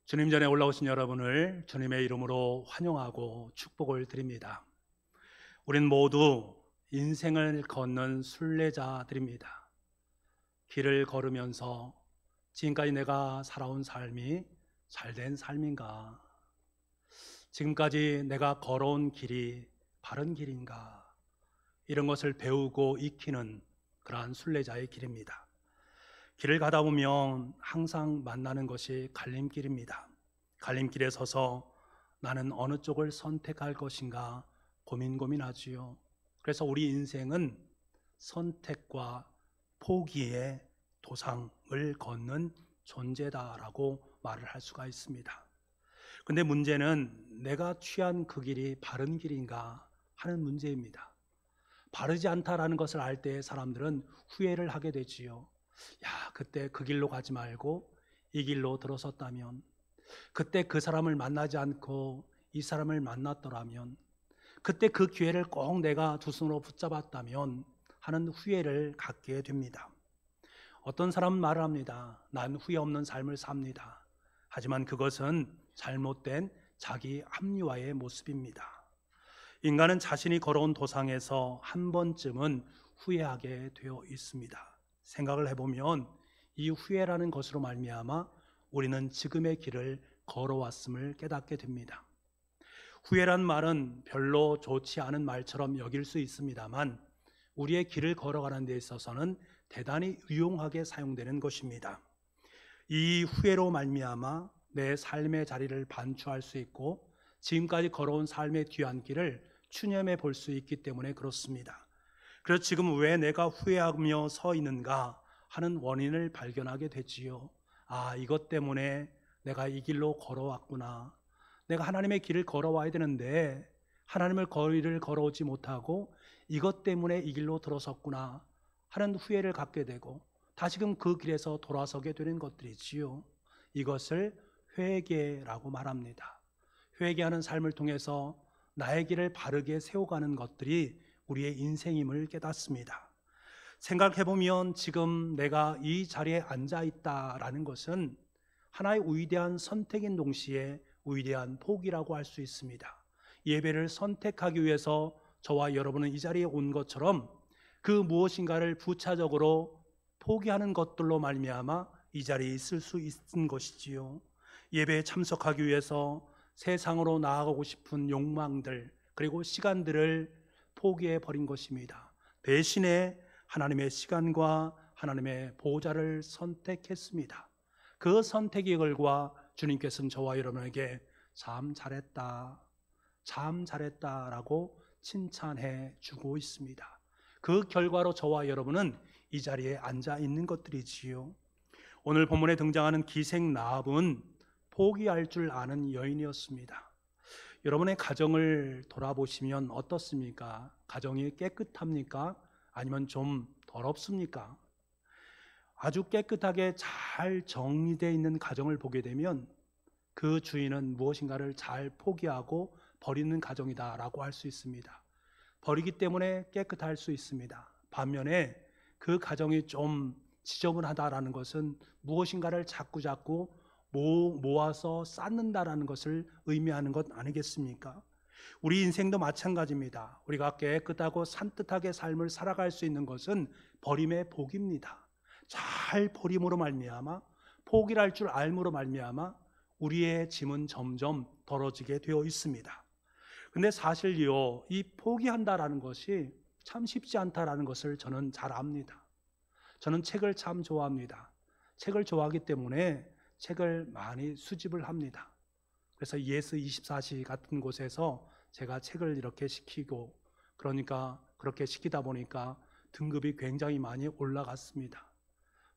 주님 전에 올라오신 여러분을 주님의 이름으로 환영하고 축복을 드립니다. 우린 모두 인생을 걷는 순례자들입니다. 길을 걸으면서 지금까지 내가 살아온 삶이 잘된 삶인가? 지금까지 내가 걸어온 길이 바른 길인가? 이런 것을 배우고 익히는 그러한 순례자의 길입니다. 길을 가다 보면 항상 만나는 것이 갈림길입니다. 갈림길에 서서 나는 어느 쪽을 선택할 것인가 고민하지요. 그래서 우리 인생은 선택과 포기의 도상을 걷는 존재다라고 말을 할 수가 있습니다. 근데 문제는 내가 취한 그 길이 바른 길인가 하는 문제입니다. 바르지 않다라는 것을 알 때 사람들은 후회를 하게 되지요. 야, 그때 그 길로 가지 말고 이 길로 들어섰다면, 그때 그 사람을 만나지 않고 이 사람을 만났더라면, 그때 그 기회를 꼭 내가 두 손으로 붙잡았다면 하는 후회를 갖게 됩니다. 어떤 사람은 말을 합니다. 난 후회 없는 삶을 삽니다. 하지만 그것은 잘못된 자기 합리화의 모습입니다. 인간은 자신이 걸어온 도상에서 한 번쯤은 후회하게 되어 있습니다. 생각을 해보면 이 후회라는 것으로 말미암아 우리는 지금의 길을 걸어왔음을 깨닫게 됩니다. 후회란 말은 별로 좋지 않은 말처럼 여길 수 있습니다만 우리의 길을 걸어가는 데 있어서는 대단히 유용하게 사용되는 것입니다. 이 후회로 말미암아 내 삶의 자리를 반추할 수 있고 지금까지 걸어온 삶의 뒤안길을 추념해 볼 수 있기 때문에 그렇습니다. 그래서 지금 왜 내가 후회하며 서 있는가 하는 원인을 발견하게 되지요. 아, 이것 때문에 내가 이 길로 걸어왔구나. 내가 하나님의 길을 걸어와야 되는데 하나님의 길을 걸어오지 못하고 이것 때문에 이 길로 들어섰구나 하는 후회를 갖게 되고 다시금 그 길에서 돌아서게 되는 것들이지요. 이것을 회개라고 말합니다. 회개하는 삶을 통해서 나의 길을 바르게 세워가는 것들이 우리의 인생임을 깨닫습니다. 생각해보면 지금 내가 이 자리에 앉아있다라는 것은 하나의 위대한 선택인 동시에 위대한 포기라고 할 수 있습니다. 예배를 선택하기 위해서 저와 여러분은 이 자리에 온 것처럼 그 무엇인가를 부차적으로 포기하는 것들로 말미암아 이 자리에 있을 수 있는 것이지요. 예배에 참석하기 위해서 세상으로 나아가고 싶은 욕망들 그리고 시간들을 포기해 버린 것입니다. 대신에 하나님의 시간과 하나님의 보호자를 선택했습니다. 그 선택의 결과 주님께서는 저와 여러분에게 참 잘했다라고 칭찬해 주고 있습니다. 그 결과로 저와 여러분은 이 자리에 앉아 있는 것들이지요. 오늘 본문에 등장하는 기생 라합은 포기할 줄 아는 여인이었습니다. 여러분의 가정을 돌아보시면 어떻습니까? 가정이 깨끗합니까? 아니면 좀 더럽습니까? 아주 깨끗하게 잘 정리되어 있는 가정을 보게 되면 그 주인은 무엇인가를 잘 포기하고 버리는 가정이다라고 할 수 있습니다. 버리기 때문에 깨끗할 수 있습니다. 반면에 그 가정이 좀 지저분하다라는 것은 무엇인가를 자꾸 모아서 쌓는다라는 것을 의미하는 것 아니겠습니까? 우리 인생도 마찬가지입니다. 우리가 깨끗하고 산뜻하게 삶을 살아갈 수 있는 것은 버림의 복입니다. 잘 버림으로 말미암아 포기를 할 줄 알므로 말미암아 우리의 짐은 점점 덜어지게 되어 있습니다. 근데 사실요, 이 포기한다라는 것이 참 쉽지 않다라는 것을 저는 잘 압니다. 저는 책을 참 좋아합니다. 책을 좋아하기 때문에 책을 많이 수집을 합니다. 그래서 예스 24시 같은 곳에서 제가 책을 이렇게 시키고 그러니까 그렇게 시키다 보니까 등급이 굉장히 많이 올라갔습니다.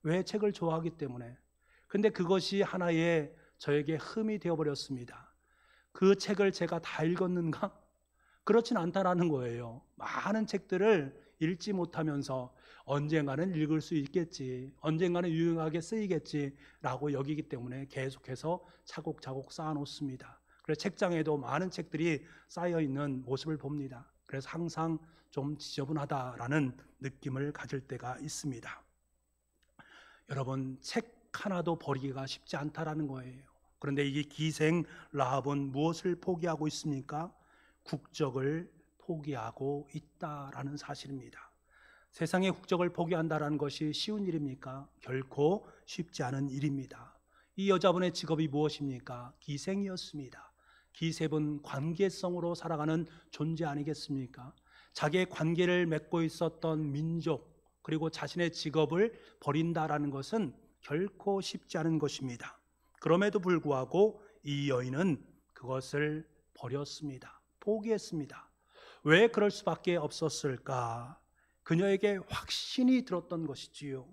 왜? 책을 좋아하기 때문에. 근데 그것이 하나의 저에게 흠이 되어버렸습니다. 그 책을 제가 다 읽었는가? 그렇진 않다라는 거예요. 많은 책들을 읽지 못하면서 언젠가는 읽을 수 있겠지, 언젠가는 유용하게 쓰이겠지라고 여기기 때문에 계속해서 차곡차곡 쌓아놓습니다. 그래서 책장에도 많은 책들이 쌓여있는 모습을 봅니다. 그래서 항상 좀 지저분하다라는 느낌을 가질 때가 있습니다. 여러분, 책 하나도 버리기가 쉽지 않다라는 거예요. 그런데 이 기생 라합은 무엇을 포기하고 있습니까? 국적을 포기하고 있다라는 사실입니다. 세상의 국적을 포기한다는 것이 쉬운 일입니까? 결코 쉽지 않은 일입니다. 이 여자분의 직업이 무엇입니까? 기생이었습니다. 기생은 관계성으로 살아가는 존재 아니겠습니까? 자기의 관계를 맺고 있었던 민족, 그리고 자신의 직업을 버린다라는 것은 결코 쉽지 않은 것입니다. 그럼에도 불구하고 이 여인은 그것을 버렸습니다. 포기했습니다. 왜 그럴 수밖에 없었을까? 그녀에게 확신이 들었던 것이지요.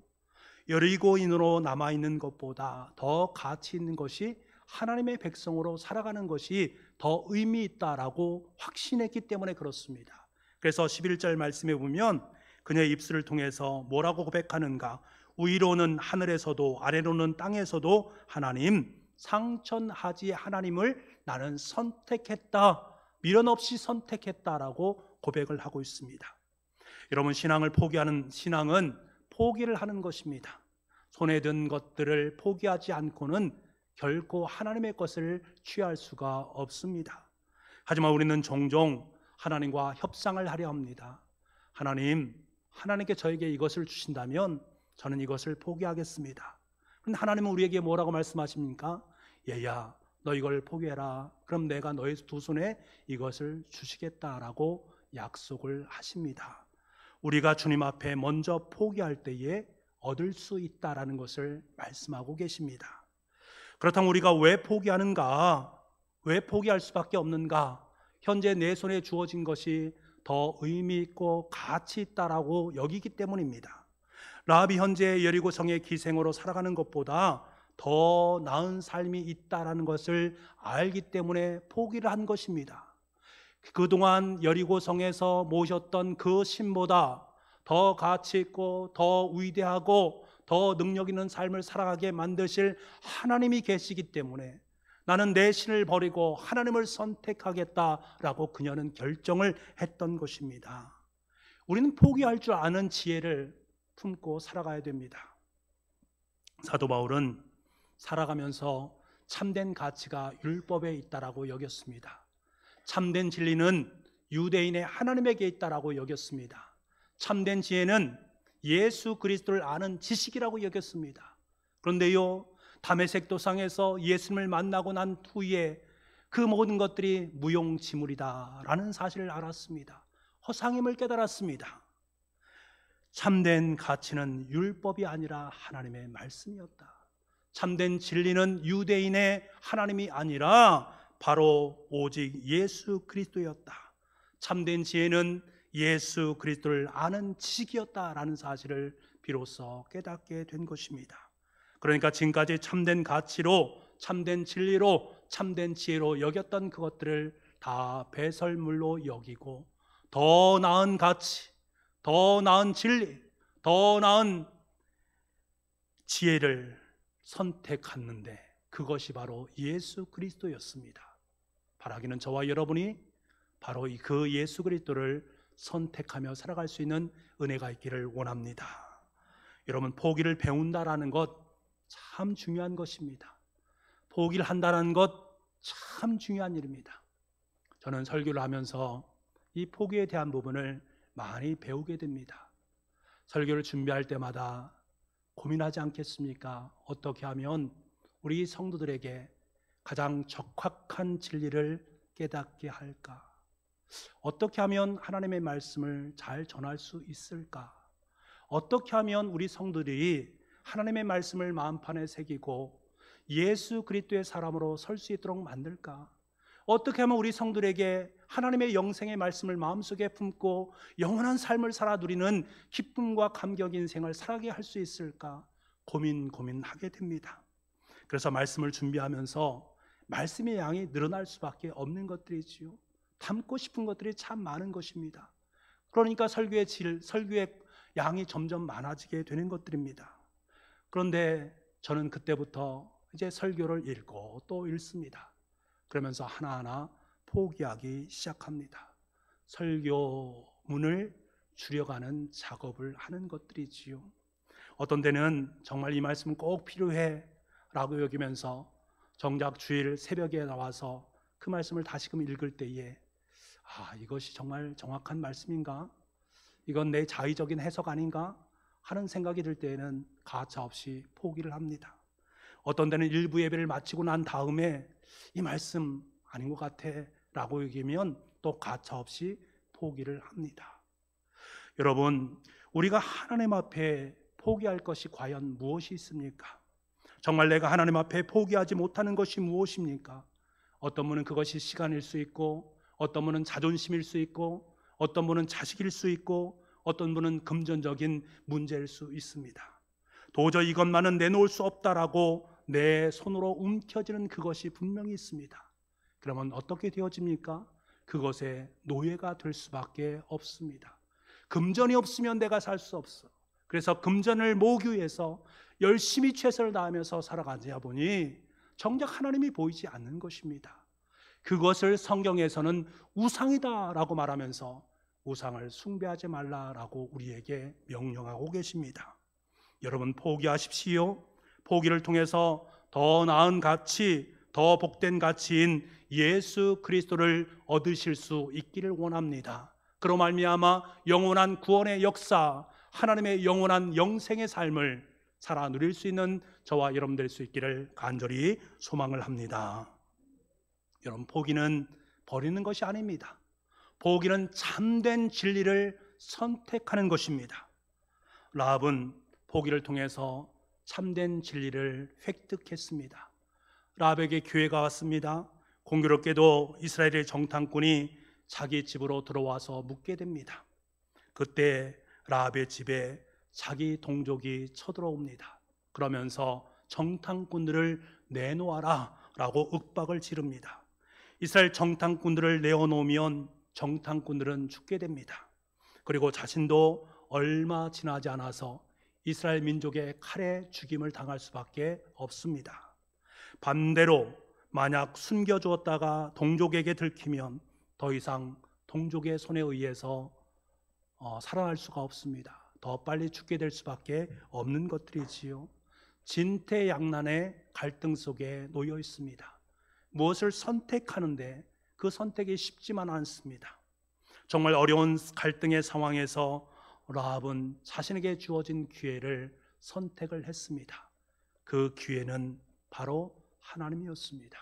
여리고인으로 남아있는 것보다 더 가치 있는 것이 하나님의 백성으로 살아가는 것이 더 의미 있다라고 확신했기 때문에 그렇습니다. 그래서 11절 말씀에 보면 그녀의 입술을 통해서 뭐라고 고백하는가? 위로는 하늘에서도 아래로는 땅에서도 하나님, 상천하지 하나님을 나는 선택했다, 미련 없이 선택했다라고 고백을 하고 있습니다. 여러분, 신앙을 포기하는 신앙은 포기를 하는 것입니다. 손에 든 것들을 포기하지 않고는 결코 하나님의 것을 취할 수가 없습니다. 하지만 우리는 종종 하나님과 협상을 하려 합니다. 하나님께 저에게 이것을 주신다면 저는 이것을 포기하겠습니다. 그런데 하나님은 우리에게 뭐라고 말씀하십니까? 얘야, 너 이걸 포기해라. 그럼 내가 너의 두 손에 이것을 주시겠다라고 약속을 하십니다. 우리가 주님 앞에 먼저 포기할 때에 얻을 수 있다라는 것을 말씀하고 계십니다. 그렇다면 우리가 왜 포기하는가? 왜 포기할 수밖에 없는가? 현재 내 손에 주어진 것이 더 의미 있고 가치 있다라고 여기기 때문입니다. 라합이 현재 여리고성의 기생으로 살아가는 것보다 더 나은 삶이 있다라는 것을 알기 때문에 포기를 한 것입니다. 그동안 여리고성에서 모셨던 그 신보다 더 가치 있고 더 위대하고 더 능력 있는 삶을 살아가게 만드실 하나님이 계시기 때문에 나는 내 신을 버리고 하나님을 선택하겠다라고 그녀는 결정을 했던 것입니다. 우리는 포기할 줄 아는 지혜를 품고 살아가야 됩니다. 사도 바울은 살아가면서 참된 가치가 율법에 있다라고 여겼습니다. 참된 진리는 유대인의 하나님에게 있다라고 여겼습니다. 참된 지혜는 예수 그리스도를 아는 지식이라고 여겼습니다. 그런데요, 다메섹 도상에서 예수님을 만나고 난 후에 그 모든 것들이 무용지물이다라는 사실을 알았습니다. 허상임을 깨달았습니다. 참된 가치는 율법이 아니라 하나님의 말씀이었다. 참된 진리는 유대인의 하나님이 아니라 바로 오직 예수 그리스도였다. 참된 지혜는 예수 그리스도를 아는 지식이었다라는 사실을 비로소 깨닫게 된 것입니다. 그러니까 지금까지 참된 가치로, 참된 진리로, 참된 지혜로 여겼던 그것들을 다 배설물로 여기고 더 나은 가치, 더 나은 진리, 더 나은 지혜를 선택했는데 그것이 바로 예수 그리스도였습니다. 바라기는 저와 여러분이 바로 그 예수 그리스도를 선택하며 살아갈 수 있는 은혜가 있기를 원합니다. 여러분, 포기를 배운다라는 것 참 중요한 것입니다. 포기를 한다는 것 참 중요한 일입니다. 저는 설교를 하면서 이 포기에 대한 부분을 많이 배우게 됩니다. 설교를 준비할 때마다 고민하지 않겠습니까? 어떻게 하면 우리 성도들에게 가장 적확한 진리를 깨닫게 할까? 어떻게 하면 하나님의 말씀을 잘 전할 수 있을까? 어떻게 하면 우리 성도들이 하나님의 말씀을 마음판에 새기고 예수 그리스도의 사람으로 설 수 있도록 만들까? 어떻게 하면 우리 성도들에게 하나님의 영생의 말씀을 마음속에 품고 영원한 삶을 살아 누리는 기쁨과 감격 인생을 살아가게 할 수 있을까? 고민하게 됩니다. 그래서 말씀을 준비하면서 말씀의 양이 늘어날 수밖에 없는 것들이지요. 담고 싶은 것들이 참 많은 것입니다. 그러니까 설교의 양이 점점 많아지게 되는 것들입니다. 그런데 저는 그때부터 이제 설교를 읽고 또 읽습니다. 그러면서 하나하나 포기하기 시작합니다. 설교문을 줄여가는 작업을 하는 것들이지요. 어떤 때는 정말 이 말씀은 꼭 필요해 라고 여기면서 정작 주일 새벽에 나와서 그 말씀을 다시금 읽을 때에 이것이 정말 정확한 말씀인가? 이건 내 자의적인 해석 아닌가? 하는 생각이 들 때에는 가차없이 포기를 합니다. 어떤 때는 일부 예배를 마치고 난 다음에 이 말씀 아닌 것 같아 라고 얘기하면 또 가차없이 포기를 합니다. 여러분, 우리가 하나님 앞에 포기할 것이 과연 무엇이 있습니까? 정말 내가 하나님 앞에 포기하지 못하는 것이 무엇입니까? 어떤 분은 그것이 시간일 수 있고, 어떤 분은 자존심일 수 있고, 어떤 분은 자식일 수 있고, 어떤 분은 금전적인 문제일 수 있습니다. 도저히 이것만은 내놓을 수 없다라고 내 손으로 움켜쥐는 그것이 분명히 있습니다. 그러면 어떻게 되어집니까? 그것의 노예가 될 수밖에 없습니다. 금전이 없으면 내가 살 수 없어. 그래서 금전을 모으기 위해서 열심히 최선을 다하면서 살아가자 보니 정작 하나님이 보이지 않는 것입니다. 그것을 성경에서는 우상이다라고 말하면서 우상을 숭배하지 말라라고 우리에게 명령하고 계십니다. 여러분, 포기하십시오. 포기를 통해서 더 나은 가치, 더 복된 가치인 예수 그리스도를 얻으실 수 있기를 원합니다. 그로 말미암아 영원한 구원의 역사, 하나님의 영원한 영생의 삶을 살아 누릴 수 있는 저와 여러분 될 수 있기를 간절히 소망을 합니다. 여러분, 포기는 버리는 것이 아닙니다. 포기는 참된 진리를 선택하는 것입니다. 라합은 포기를 통해서 참된 진리를 획득했습니다. 라합에게 기회가 왔습니다. 공교롭게도 이스라엘의 정탐꾼이 자기 집으로 들어와서 묵게 됩니다. 그때 라합의 집에 자기 동족이 쳐들어옵니다. 그러면서 정탐꾼들을 내놓아라 라고 윽박을 지릅니다. 이스라엘 정탐꾼들을 내어놓으면 정탐꾼들은 죽게 됩니다. 그리고 자신도 얼마 지나지 않아서 이스라엘 민족의 칼에 죽임을 당할 수밖에 없습니다. 반대로 만약 숨겨주었다가 동족에게 들키면 더 이상 동족의 손에 의해서 살아날 수가 없습니다. 더 빨리 죽게 될 수밖에 없는 것들이지요. 진퇴양난의 갈등 속에 놓여 있습니다. 무엇을 선택하는데 그 선택이 쉽지만 않습니다. 정말 어려운 갈등의 상황에서 라합은 자신에게 주어진 기회를 선택을 했습니다. 그 기회는 바로 하나님이었습니다.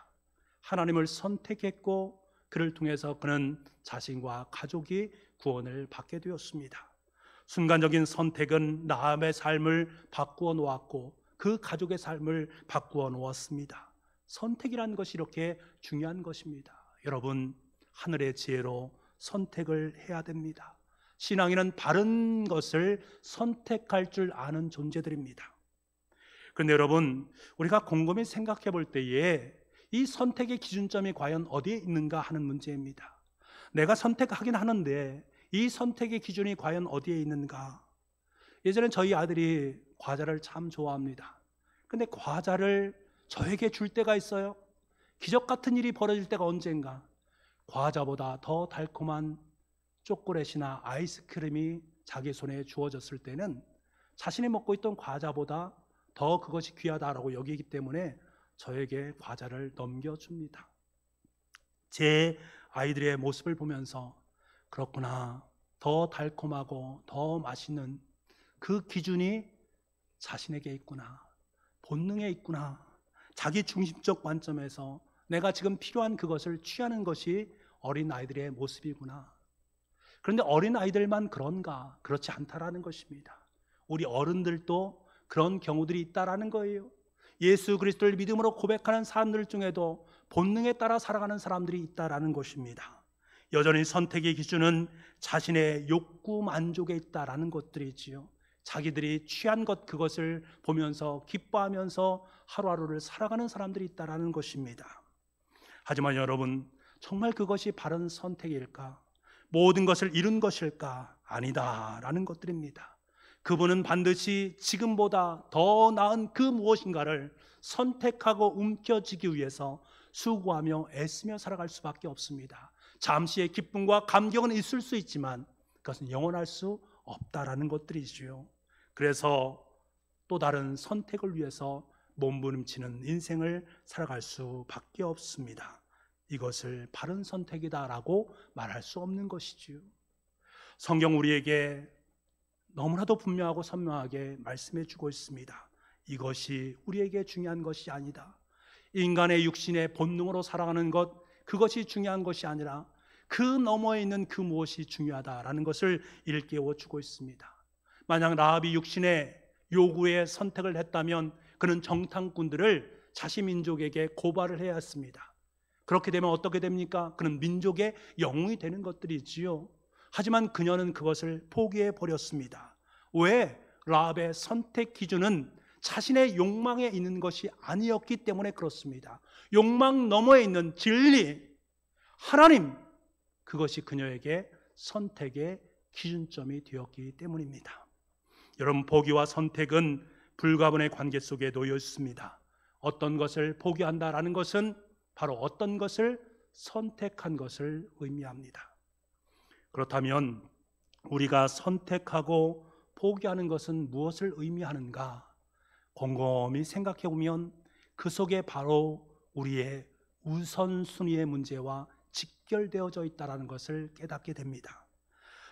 하나님을 선택했고 그를 통해서 그는 자신과 가족이 구원을 받게 되었습니다. 순간적인 선택은 라합의 삶을 바꾸어 놓았고 그 가족의 삶을 바꾸어 놓았습니다. 선택이라는 것이 이렇게 중요한 것입니다. 여러분, 하늘의 지혜로 선택을 해야 됩니다. 신앙인은 바른 것을 선택할 줄 아는 존재들입니다. 그런데 여러분, 우리가 곰곰이 생각해 볼 때에 이 선택의 기준점이 과연 어디에 있는가 하는 문제입니다. 내가 선택하긴 하는데 이 선택의 기준이 과연 어디에 있는가? 예전에 저희 아들이 과자를 참 좋아합니다. 근데 과자를 저에게 줄 때가 있어요. 기적 같은 일이 벌어질 때가 언젠가. 과자보다 더 달콤한 초콜릿이나 아이스크림이 자기 손에 주어졌을 때는 자신이 먹고 있던 과자보다 더 그것이 귀하다라고 여기기 때문에 저에게 과자를 넘겨줍니다. 제 아이들의 모습을 보면서 그렇구나, 더 달콤하고 더 맛있는 그 기준이 자신에게 있구나, 본능에 있구나, 자기 중심적 관점에서 내가 지금 필요한 그것을 취하는 것이 어린 아이들의 모습이구나. 그런데 어린 아이들만 그런가? 그렇지 않다라는 것입니다. 우리 어른들도 그런 경우들이 있다라는 거예요. 예수 그리스도를 믿음으로 고백하는 사람들 중에도 본능에 따라 살아가는 사람들이 있다라는 것입니다. 여전히 선택의 기준은 자신의 욕구 만족에 있다라는 것들이지요. 자기들이 취한 것, 그것을 보면서 기뻐하면서 하루하루를 살아가는 사람들이 있다라는 것입니다. 하지만 여러분, 정말 그것이 바른 선택일까? 모든 것을 이룬 것일까? 아니다라는 것들입니다. 그분은 반드시 지금보다 더 나은 그 무엇인가를 선택하고 움켜쥐기 위해서 수고하며 애쓰며 살아갈 수밖에 없습니다. 잠시의 기쁨과 감격은 있을 수 있지만 그것은 영원할 수 없다라는 것들이지요. 그래서 또 다른 선택을 위해서 몸부림치는 인생을 살아갈 수밖에 없습니다. 이것을 바른 선택이다라고 말할 수 없는 것이지요. 성경 우리에게 너무나도 분명하고 선명하게 말씀해 주고 있습니다. 이것이 우리에게 중요한 것이 아니다. 인간의 육신의 본능으로 살아가는 것, 그것이 중요한 것이 아니라 그 너머에 있는 그 무엇이 중요하다라는 것을 일깨워 주고 있습니다. 만약 라합이 육신의 요구에 선택을 했다면 그는 정탐꾼들을 자시 민족에게 고발을 해야 했습니다. 그렇게 되면 어떻게 됩니까? 그는 민족의 영웅이 되는 것들이지요. 하지만 그녀는 그것을 포기해 버렸습니다. 왜? 라합의 선택 기준은 자신의 욕망에 있는 것이 아니었기 때문에 그렇습니다. 욕망 너머에 있는 진리, 하나님, 그것이 그녀에게 선택의 기준점이 되었기 때문입니다. 여러분, 포기와 선택은 불가분의 관계 속에 놓여 있습니다. 어떤 것을 포기한다라는 것은 바로 어떤 것을 선택한 것을 의미합니다. 그렇다면 우리가 선택하고 포기하는 것은 무엇을 의미하는가? 곰곰이 생각해 보면 그 속에 바로 우리의 우선순위의 문제와 직결되어져 있다는 것을 깨닫게 됩니다.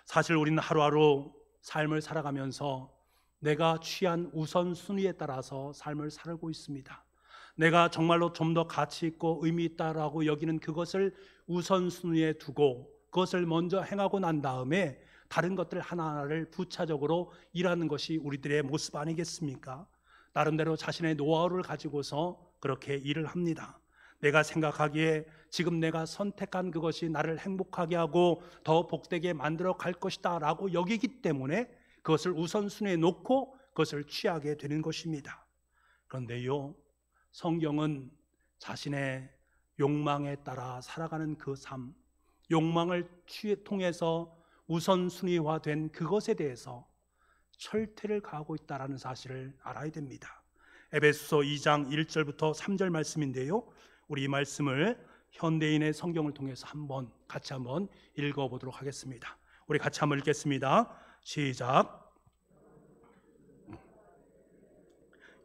사실 우리는 하루하루 삶을 살아가면서 내가 취한 우선순위에 따라서 삶을 살고 있습니다. 내가 정말로 좀 더 가치 있고 의미 있다라고 여기는 그것을 우선순위에 두고 그것을 먼저 행하고 난 다음에 다른 것들 하나하나를 부차적으로 일하는 것이 우리들의 모습 아니겠습니까? 나름대로 자신의 노하우를 가지고서 그렇게 일을 합니다. 내가 생각하기에 지금 내가 선택한 그것이 나를 행복하게 하고 더 복되게 만들어 갈 것이다 라고 여기기 때문에 그것을 우선순위에 놓고 그것을 취하게 되는 것입니다. 그런데요, 성경은 자신의 욕망에 따라 살아가는 그 삶, 욕망을 통해서 우선순위화된 그것에 대해서 철퇴를 가하고 있다는 사실을 알아야 됩니다. 에베소서 2장 1절부터 3절 말씀인데요, 우리 이 말씀을 현대인의 성경을 통해서 같이 한번 읽어보도록 하겠습니다. 우리 같이 한번 읽겠습니다. 시작.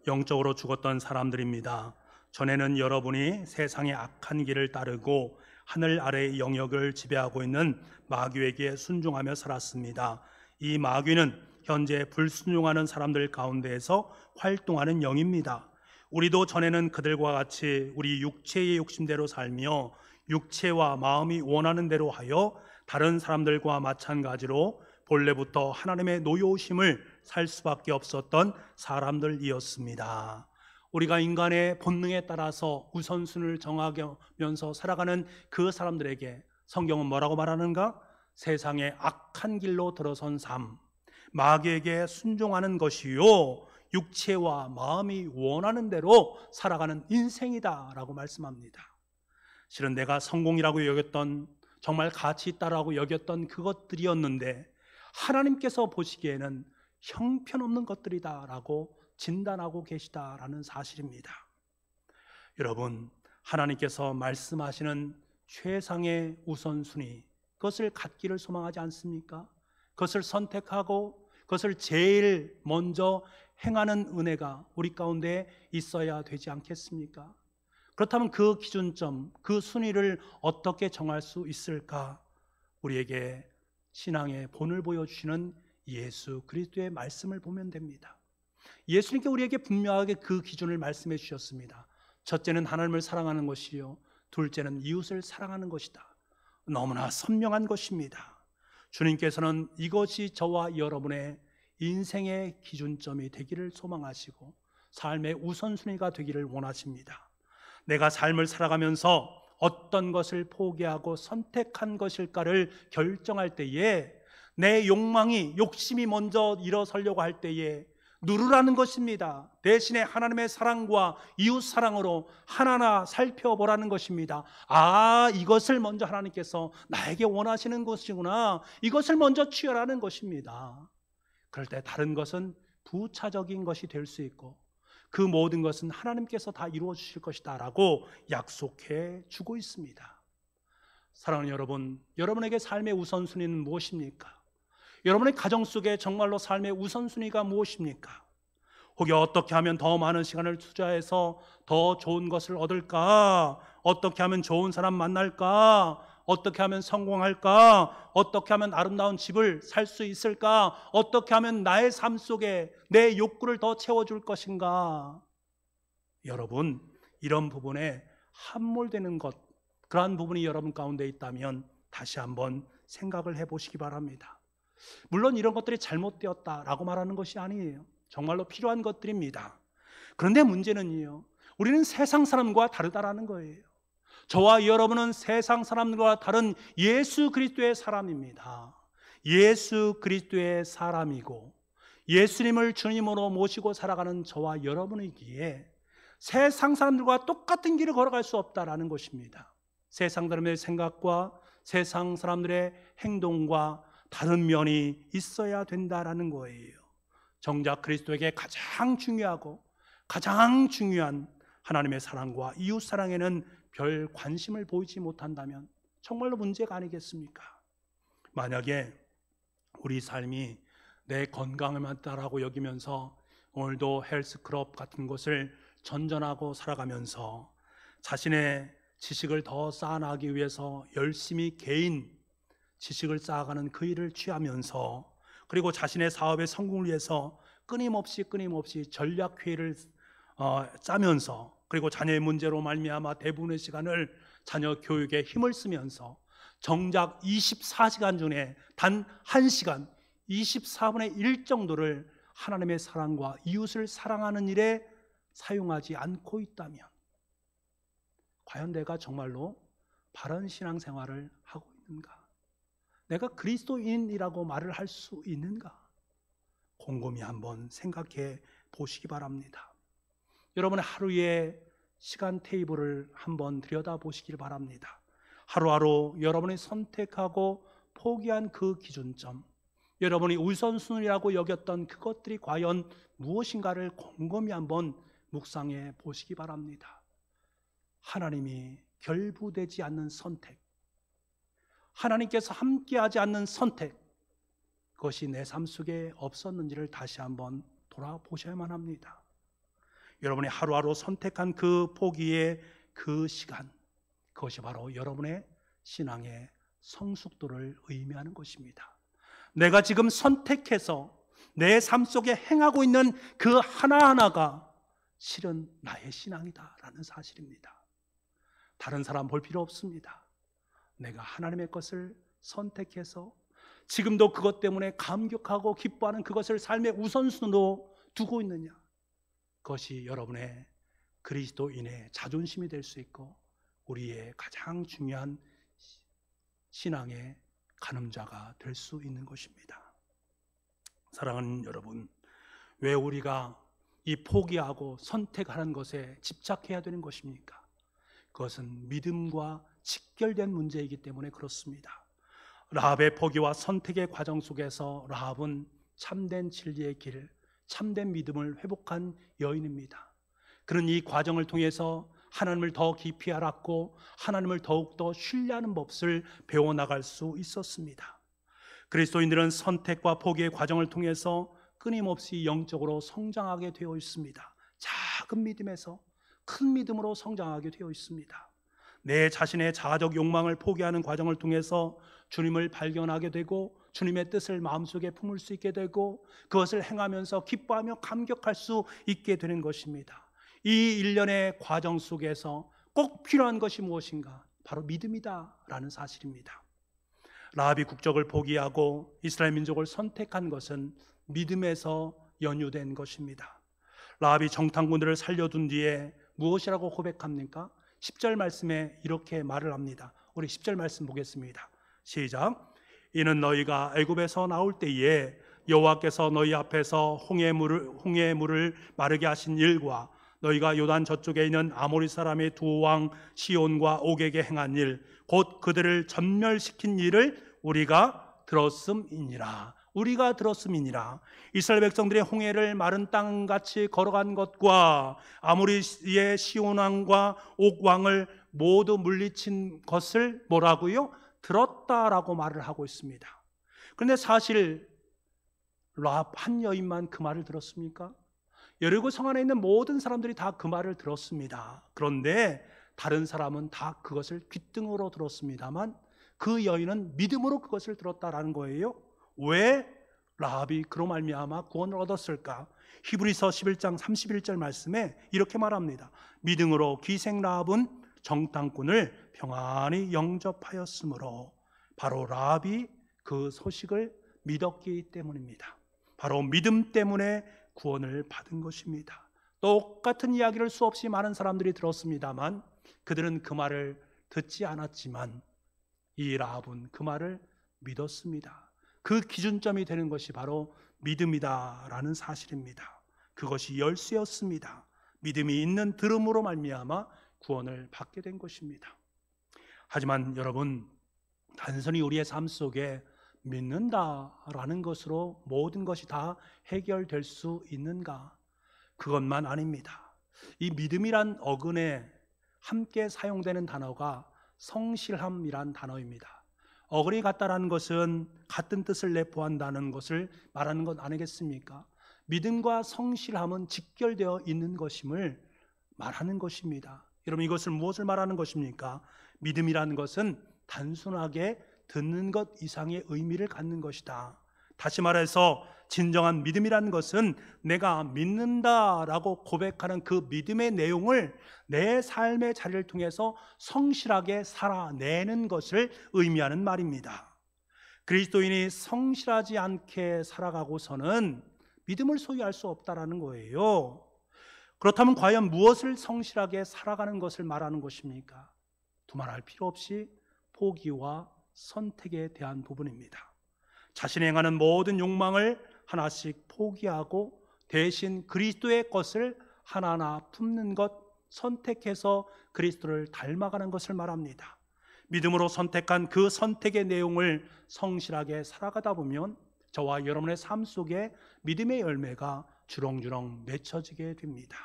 영적으로 죽었던 사람들입니다. 전에는 여러분이 세상의 악한 길을 따르고 하늘 아래의 영역을 지배하고 있는 마귀에게 순종하며 살았습니다. 이 마귀는 현재 불순종하는 사람들 가운데에서 활동하는 영입니다. 우리도 전에는 그들과 같이 우리 육체의 욕심대로 살며 육체와 마음이 원하는 대로 하여 다른 사람들과 마찬가지로 본래부터 하나님의 노여우심을 살 수밖에 없었던 사람들이었습니다. 우리가 인간의 본능에 따라서 우선순위를 정하면서 살아가는 그 사람들에게 성경은 뭐라고 말하는가? 세상의 악한 길로 들어선 삶, 마귀에게 순종하는 것이요 육체와 마음이 원하는 대로 살아가는 인생이다 라고 말씀합니다. 실은 내가 성공이라고 여겼던, 정말 가치 있다라고 여겼던 그것들이었는데 하나님께서 보시기에는 형편없는 것들이다 라고 진단하고 계시다라는 사실입니다. 여러분, 하나님께서 말씀하시는 최상의 우선순위, 그것을 갖기를 소망하지 않습니까? 그것을 선택하고 그것을 제일 먼저 행하는 은혜가 우리 가운데 있어야 되지 않겠습니까? 그렇다면 그 기준점, 그 순위를 어떻게 정할 수 있을까? 우리에게 신앙의 본을 보여주시는 예수 그리스도의 말씀을 보면 됩니다. 예수님께 우리에게 분명하게 그 기준을 말씀해 주셨습니다. 첫째는 하나님을 사랑하는 것이요, 둘째는 이웃을 사랑하는 것이다. 너무나 선명한 것입니다. 주님께서는 이것이 저와 여러분의 인생의 기준점이 되기를 소망하시고 삶의 우선순위가 되기를 원하십니다. 내가 삶을 살아가면서 어떤 것을 포기하고 선택한 것일까를 결정할 때에 내 욕심이 먼저 일어서려고 할 때에 누르라는 것입니다. 대신에 하나님의 사랑과 이웃 사랑으로 하나하나 살펴보라는 것입니다. 이것을 먼저 하나님께서 나에게 원하시는 것이구나, 이것을 먼저 취하라는 것입니다. 그럴 때 다른 것은 부차적인 것이 될 수 있고 그 모든 것은 하나님께서 다 이루어 주실 것이다 라고 약속해 주고 있습니다. 사랑하는 여러분, 여러분에게 삶의 우선순위는 무엇입니까? 여러분의 가정 속에 정말로 삶의 우선순위가 무엇입니까? 혹여 어떻게 하면 더 많은 시간을 투자해서 더 좋은 것을 얻을까? 어떻게 하면 좋은 사람 만날까? 어떻게 하면 성공할까? 어떻게 하면 아름다운 집을 살 수 있을까? 어떻게 하면 나의 삶 속에 내 욕구를 더 채워줄 것인가? 여러분, 이런 부분에 함몰되는 것, 그러한 부분이 여러분 가운데 있다면 다시 한번 생각을 해보시기 바랍니다. 물론 이런 것들이 잘못되었다라고 말하는 것이 아니에요. 정말로 필요한 것들입니다. 그런데 문제는요, 우리는 세상 사람과 다르다라는 거예요. 저와 여러분은 세상 사람들과 다른 예수 그리스도의 사람입니다. 예수 그리스도의 사람이고 예수님을 주님으로 모시고 살아가는 저와 여러분이기에 세상 사람들과 똑같은 길을 걸어갈 수 없다라는 것입니다. 세상 사람들의 생각과 세상 사람들의 행동과 다른 면이 있어야 된다라는 거예요. 정작 그리스도에게 가장 중요하고 가장 중요한 하나님의 사랑과 이웃 사랑에는 별 관심을 보이지 못한다면 정말로 문제가 아니겠습니까? 만약에 우리 삶이 내 건강을 맞다라고 여기면서 오늘도 헬스클럽 같은 곳을 전전하고 살아가면서 자신의 지식을 더 쌓아나가기 위해서 열심히 개인 지식을 쌓아가는 그 일을 취하면서 그리고 자신의 사업의 성공을 위해서 끊임없이 전략회의를 짜면서 그리고 자녀의 문제로 말미암아 대부분의 시간을 자녀 교육에 힘을 쓰면서 정작 24시간 중에 단 1시간 24분의 1 정도를 하나님의 사랑과 이웃을 사랑하는 일에 사용하지 않고 있다면 과연 내가 정말로 바른 신앙생활을 하고 있는가? 내가 그리스도인이라고 말을 할 수 있는가? 곰곰이 한번 생각해 보시기 바랍니다. 여러분의 하루의 시간 테이블을 한번 들여다보시길 바랍니다. 하루하루 여러분이 선택하고 포기한 그 기준점, 여러분이 우선순위라고 여겼던 그것들이 과연 무엇인가를 곰곰이 한번 묵상해 보시기 바랍니다. 하나님이 결부되지 않는 선택, 하나님께서 함께하지 않는 선택, 그것이 내 삶 속에 없었는지를 다시 한번 돌아보셔야만 합니다. 여러분이 하루하루 선택한 그 포기의 그 시간, 그것이 바로 여러분의 신앙의 성숙도를 의미하는 것입니다. 내가 지금 선택해서 내 삶 속에 행하고 있는 그 하나하나가 실은 나의 신앙이다라는 사실입니다. 다른 사람 볼 필요 없습니다. 내가 하나님의 것을 선택해서 지금도 그것 때문에 감격하고 기뻐하는 그것을 삶의 우선순위로 두고 있느냐, 그것이 여러분의 그리스도인의 자존심이 될 수 있고 우리의 가장 중요한 신앙의 가늠자가 될 수 있는 것입니다. 사랑하는 여러분, 왜 우리가 이 포기하고 선택하는 것에 집착해야 되는 것입니까? 그것은 믿음과 직결된 문제이기 때문에 그렇습니다. 라합의 포기와 선택의 과정 속에서 라합은 참된 진리의 길, 참된 믿음을 회복한 여인입니다. 그는 이 과정을 통해서 하나님을 더 깊이 알았고 하나님을 더욱더 신뢰하는 법을 배워나갈 수 있었습니다. 그리스도인들은 선택과 포기의 과정을 통해서 끊임없이 영적으로 성장하게 되어 있습니다. 작은 믿음에서 큰 믿음으로 성장하게 되어 있습니다. 내 자신의 자아적 욕망을 포기하는 과정을 통해서 주님을 발견하게 되고 주님의 뜻을 마음속에 품을 수 있게 되고 그것을 행하면서 기뻐하며 감격할 수 있게 되는 것입니다. 이 일련의 과정 속에서 꼭 필요한 것이 무엇인가? 바로 믿음이다라는 사실입니다. 라합이 국적을 포기하고 이스라엘 민족을 선택한 것은 믿음에서 연유된 것입니다. 라합이 정탐꾼들을 살려둔 뒤에 무엇이라고 고백합니까? 10절 말씀에 이렇게 말을 합니다. 우리 10절 말씀 보겠습니다. 시작. 이는 너희가 애굽에서 나올 때에 여호와께서 너희 앞에서 홍해 물을 마르게 하신 일과 너희가 요단 저쪽에 있는 아모리 사람의 두 왕 시온과 옥에게 행한 일, 곧 그들을 전멸시킨 일을 우리가 들었음이니라. 우리가 들었음이니라. 이스라엘 백성들의 홍해를 마른 땅같이 걸어간 것과 아모리의 시온 왕과 옥 왕을 모두 물리친 것을 뭐라고요? 들었다라고 말을 하고 있습니다. 그런데 사실 라합 한 여인만 그 말을 들었습니까? 여리고 성 안에 있는 모든 사람들이 다 그 말을 들었습니다. 그런데 다른 사람은 다 그것을 귓등으로 들었습니다만 그 여인은 믿음으로 그것을 들었다라는 거예요. 왜 라합이 그로 말미암아 구원을 얻었을까? 히브리서 11장 31절 말씀에 이렇게 말합니다. 믿음으로 기생 라합은 정탐꾼을 평안히 영접하였으므로, 바로 라합이 그 소식을 믿었기 때문입니다. 바로 믿음 때문에 구원을 받은 것입니다. 똑같은 이야기를 수없이 많은 사람들이 들었습니다만 그들은 그 말을 듣지 않았지만 이 라합은 그 말을 믿었습니다. 그 기준점이 되는 것이 바로 믿음이다라는 사실입니다. 그것이 열쇠였습니다. 믿음이 있는 들음으로 말미암아 구원을 받게 된 것입니다. 하지만 여러분, 단순히 우리의 삶 속에 믿는다라는 것으로 모든 것이 다 해결될 수 있는가? 그것만 아닙니다. 이 믿음이란 어근에 함께 사용되는 단어가 성실함이란 단어입니다. 어근이 같다라는 것은 같은 뜻을 내포한다는 것을 말하는 것 아니겠습니까? 믿음과 성실함은 직결되어 있는 것임을 말하는 것입니다. 여러분, 이것을 무엇을 말하는 것입니까? 믿음이라는 것은 단순하게 듣는 것 이상의 의미를 갖는 것이다. 다시 말해서 진정한 믿음이라는 것은 내가 믿는다라고 고백하는 그 믿음의 내용을 내 삶의 자리를 통해서 성실하게 살아내는 것을 의미하는 말입니다. 그리스도인이 성실하지 않게 살아가고서는 믿음을 소유할 수 없다라는 거예요. 그렇다면 과연 무엇을 성실하게 살아가는 것을 말하는 것입니까? 두말할 필요 없이 포기와 선택에 대한 부분입니다. 자신이 행하는 모든 욕망을 하나씩 포기하고 대신 그리스도의 것을 하나하나 품는 것, 선택해서 그리스도를 닮아가는 것을 말합니다. 믿음으로 선택한 그 선택의 내용을 성실하게 살아가다 보면 저와 여러분의 삶 속에 믿음의 열매가 주렁주렁 맺혀지게 됩니다.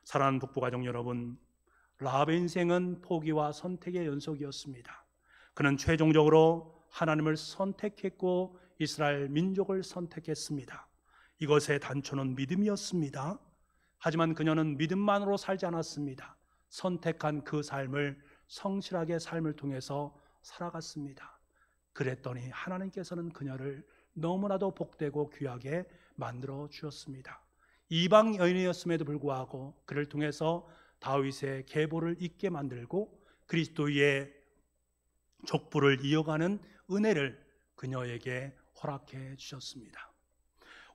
사랑하는 북부가족 여러분, 라합의 인생은 포기와 선택의 연속이었습니다. 그는 최종적으로 하나님을 선택했고 이스라엘 민족을 선택했습니다. 이것의 단초는 믿음이었습니다. 하지만 그녀는 믿음만으로 살지 않았습니다. 선택한 그 삶을 성실하게 삶을 통해서 살아갔습니다. 그랬더니 하나님께서는 그녀를 너무나도 복되고 귀하게 만들어 주셨습니다. 이방 여인이었음에도 불구하고 그를 통해서 다윗의 계보를 잇게 만들고 그리스도의 족보를 이어가는 은혜를 그녀에게 허락해 주셨습니다.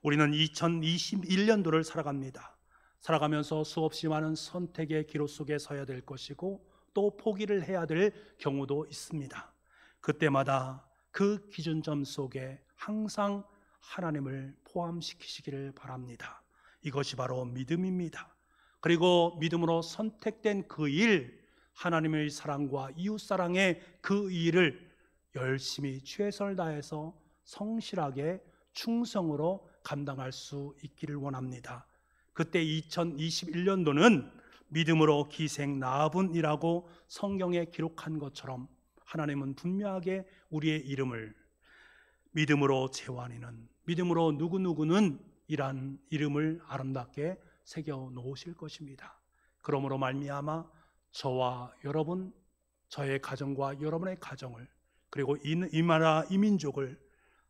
우리는 2021년도를 살아갑니다. 살아가면서 수없이 많은 선택의 기로 속에 서야 될 것이고 또 포기를 해야 될 경우도 있습니다. 그때마다 그 기준점 속에 항상 하나님을 포함시키시기를 바랍니다. 이것이 바로 믿음입니다. 그리고 믿음으로 선택된 그 일, 하나님의 사랑과 이웃사랑의 그 일을 열심히 최선을 다해서 성실하게 충성으로 감당할 수 있기를 원합니다. 그때 2021년도는 믿음으로 기생 라합은이라고 성경에 기록한 것처럼 하나님은 분명하게 우리의 이름을 믿음으로 재환이는, 믿음으로 누구누구는 이란 이름을 아름답게 새겨 놓으실 것입니다. 그러므로 말미암아 저와 여러분, 저의 가정과 여러분의 가정을, 그리고 이 나라 이 민족을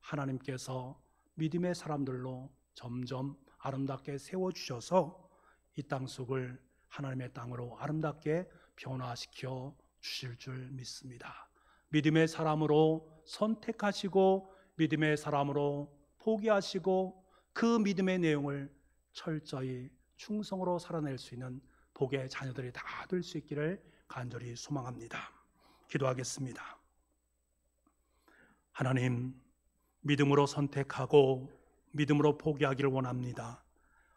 하나님께서 믿음의 사람들로 점점 아름답게 세워주셔서 이 땅 속을 하나님의 땅으로 아름답게 변화시켜 주실 줄 믿습니다. 믿음의 사람으로 선택하시고 믿음의 사람으로 포기하시고 그 믿음의 내용을 철저히 충성으로 살아낼 수 있는 복의 자녀들이 다 될 수 있기를 간절히 소망합니다. 기도하겠습니다. 하나님, 믿음으로 선택하고 믿음으로 포기하기를 원합니다.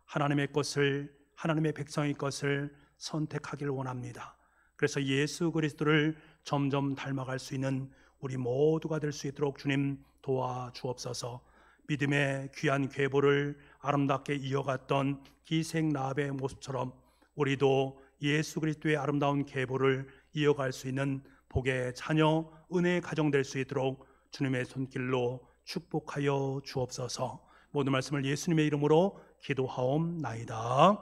하나님의 것을, 하나님의 백성의 것을 선택하기를 원합니다. 그래서 예수 그리스도를 점점 닮아갈 수 있는 우리 모두가 될 수 있도록 주님 도와주옵소서. 믿음의 귀한 계보를 아름답게 이어갔던 기생 라합의 모습처럼 우리도 예수 그리스도의 아름다운 계보를 이어갈 수 있는 복의 자녀, 은혜의 가정 될 수 있도록 주님의 손길로 축복하여 주옵소서. 모든 말씀을 예수님의 이름으로 기도하옵나이다.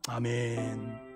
아멘.